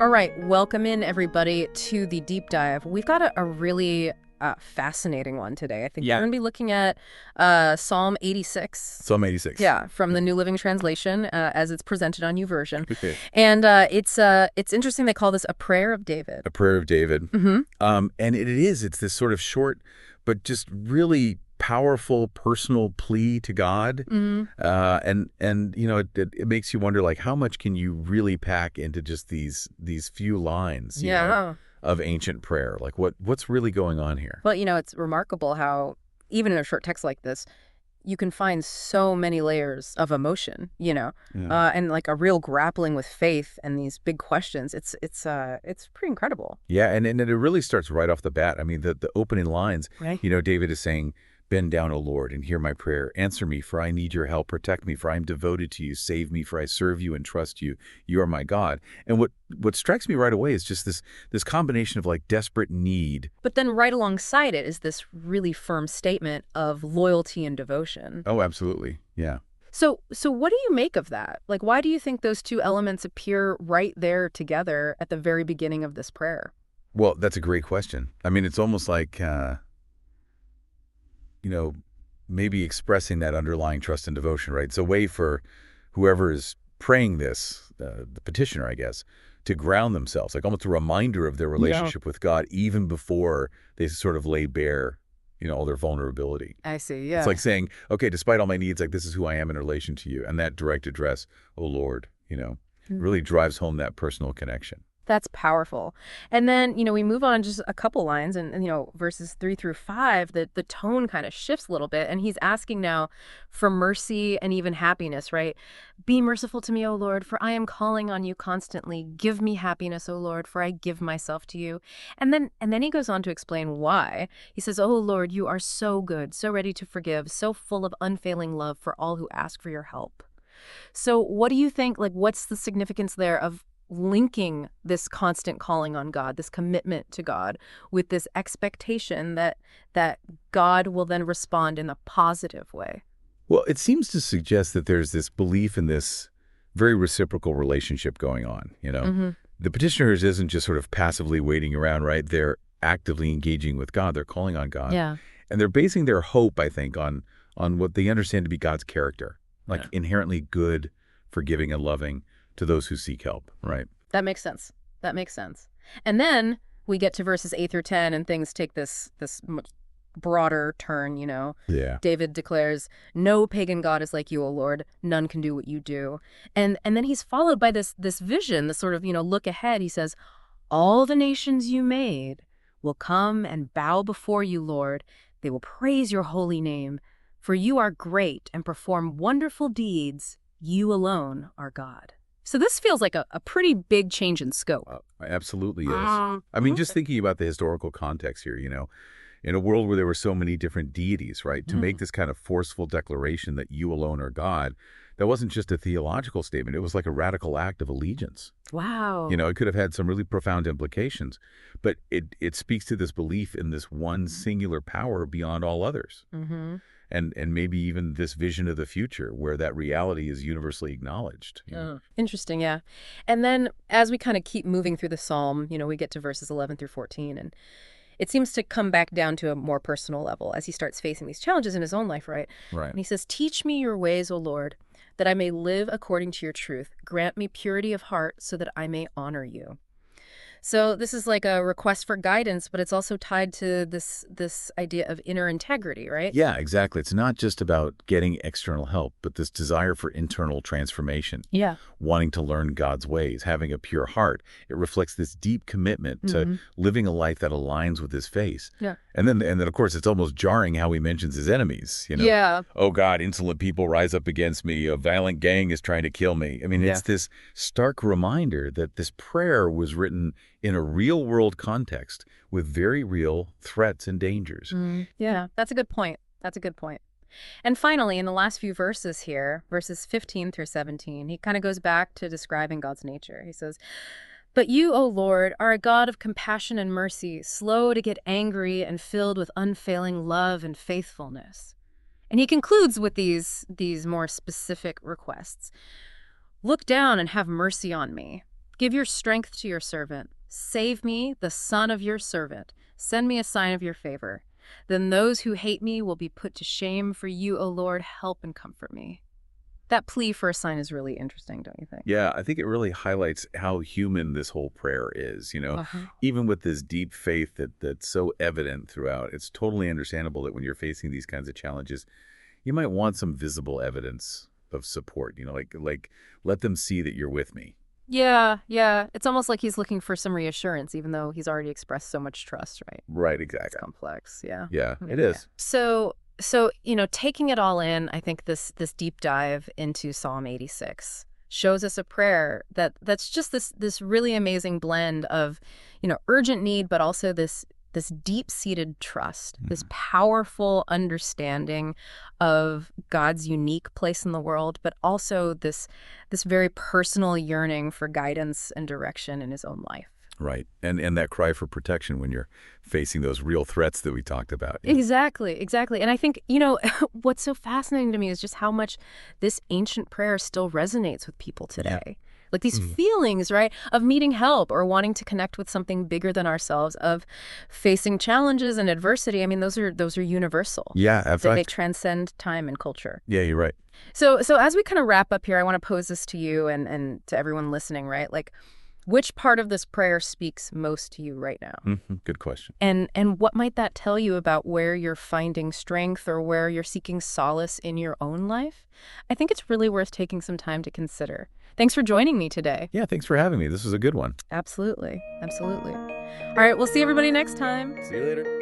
All right, welcome in everybody to the deep dive. We've got a really fascinating one today. I think we're Yeah, going to be looking at Psalm 86. Psalm 86. Yeah, from the New Living Translation as it's presented on YouVersion. And it's interesting they call this a prayer of David. A prayer of David. Mm-hmm. And it's this sort of short, but just really powerful personal plea to God. Mm-hmm. It makes you wonder, like, how much can you really pack into just these few lines, Yeah. of ancient prayer? Like, what's really going on here? Well, it's remarkable how even in a short text like this, you can find so many layers of emotion, Yeah. and like a real grappling with faith and these big questions. It's pretty incredible. Yeah, and it really starts right off the bat. I mean, the opening lines, Right. David is saying, "Bend down, O Lord, and hear my prayer. Answer me, for I need your help. Protect me, for I am devoted to you. Save me, for I serve you and trust you. You are my God." And what strikes me right away is just this combination of, like, desperate need. But then right alongside it is this really firm statement of loyalty and devotion. Oh, absolutely. Yeah. So what do you make of that? Like, why do you think those two elements appear right there together at the very beginning of this prayer? Well, that's a great question. I mean, it's almost like, maybe expressing that underlying trust and devotion, right? It's a way for whoever is praying this, the petitioner, I guess, to ground themselves, like almost a reminder of their relationship with God, even before they sort of lay bare, all their vulnerability. I see, It's yeah. like saying, okay, despite all my needs, like, this is who I am in relation to you. And that direct address, oh Lord, really drives home that personal connection. That's powerful. And then, we move on just a couple lines and verses 3 through 5, the tone kind of shifts a little bit. And he's asking now for mercy and even happiness, right? Be merciful to me, O Lord, for I am calling on you constantly. Give me happiness, O Lord, for I give myself to you. And then he goes on to explain why. He says, Oh Lord, you are so good, so ready to forgive, so full of unfailing love for all who ask for your help. So what do you think, like, what's the significance there of linking this constant calling on God, this commitment to God, with this expectation that God will then respond in a positive way? Well, it seems to suggest that there's this belief in this very reciprocal relationship going on. Mm-hmm. The petitioners isn't just sort of passively waiting around, right? They're actively engaging with God. They're calling on God. Yeah. And they're basing their hope, I think, on what they understand to be God's character, like Yeah. inherently good, forgiving, and loving to those who seek help, right? That makes sense. That makes sense. And then we get to verses 8 through 10 and things take this much broader turn. Yeah. David declares, no pagan god is like you, O Lord. None can do what you do. And then he's followed by this vision, this sort of, look ahead. He says, all the nations you made will come and bow before you, Lord. They will praise your holy name, for you are great and perform wonderful deeds. You alone are God. So this feels like a pretty big change in scope. Absolutely is. I mean, just thinking about the historical context here, in a world where there were so many different deities, right? To make this kind of forceful declaration that you alone are God, that wasn't just a theological statement. It was like a radical act of allegiance. Wow. It could have had some really profound implications, but it speaks to this belief in this one singular power beyond all others. Mm-hmm. And maybe even this vision of the future where that reality is universally acknowledged. Interesting, yeah. And then as we kind of keep moving through the psalm, we get to verses 11 through 14, and it seems to come back down to a more personal level as he starts facing these challenges in his own life, right? Right. And he says, teach me your ways, O Lord, that I may live according to your truth. Grant me purity of heart so that I may honor you. So this is like a request for guidance, but it's also tied to this idea of inner integrity, right? Yeah, exactly. It's not just about getting external help, but this desire for internal transformation. Yeah. Wanting to learn God's ways, having a pure heart. It reflects this deep commitment to living a life that aligns with his face. Yeah. And then, of course, it's almost jarring how he mentions his enemies. Yeah. Oh, God, insolent people rise up against me. A violent gang is trying to kill me. I mean, it's this stark reminder that this prayer was written in a real-world context with very real threats and dangers. Yeah, that's a good point. That's a good point. And finally, in the last few verses here, verses 15 through 17, he kind of goes back to describing God's nature. He says, but you, O Lord, are a God of compassion and mercy, slow to get angry and filled with unfailing love and faithfulness. And he concludes with these more specific requests. Look down and have mercy on me. Give your strength to your servant. Save me, the son of your servant. Send me a sign of your favor. Then those who hate me will be put to shame, for you, O Lord, help and comfort me. That plea for a sign is really interesting, don't you think? Yeah, I think it really highlights how human this whole prayer is, Uh-huh. even with this deep faith that's so evident throughout. It's totally understandable that when you're facing these kinds of challenges, you might want some visible evidence of support, like let them see that you're with me. Yeah, yeah. It's almost like he's looking for some reassurance, even though he's already expressed so much trust, right? Right, It's exactly. complex, yeah. Yeah, it Yeah. is. So, taking it all in, I think this deep dive into Psalm 86 shows us a prayer that's just this really amazing blend of, urgent need, but also this deep-seated trust, this Mhm. powerful understanding of God's unique place in the world, but also this very personal yearning for guidance and direction in his own life. Right. And that cry for protection when you're facing those real threats that we talked about. Exactly, exactly. And I think, what's so fascinating to me is just how much this ancient prayer still resonates with people Yeah. today. Like these Mm. feelings, right, of needing help or wanting to connect with something bigger than ourselves, of facing challenges and adversity. I mean, those are universal. Yeah, in They fact, transcend time and culture. yeah, you're right. So as we kind of wrap up here, I want to pose this to you and to everyone listening, right? Like, which part of this prayer speaks most to you right now? Good question. And what might that tell you about where you're finding strength or where you're seeking solace in your own life? I think it's really worth taking some time to consider. Thanks for joining me today. Yeah, thanks for having me. This was a good one. Absolutely. Absolutely. All right, we'll see everybody next time. See you later.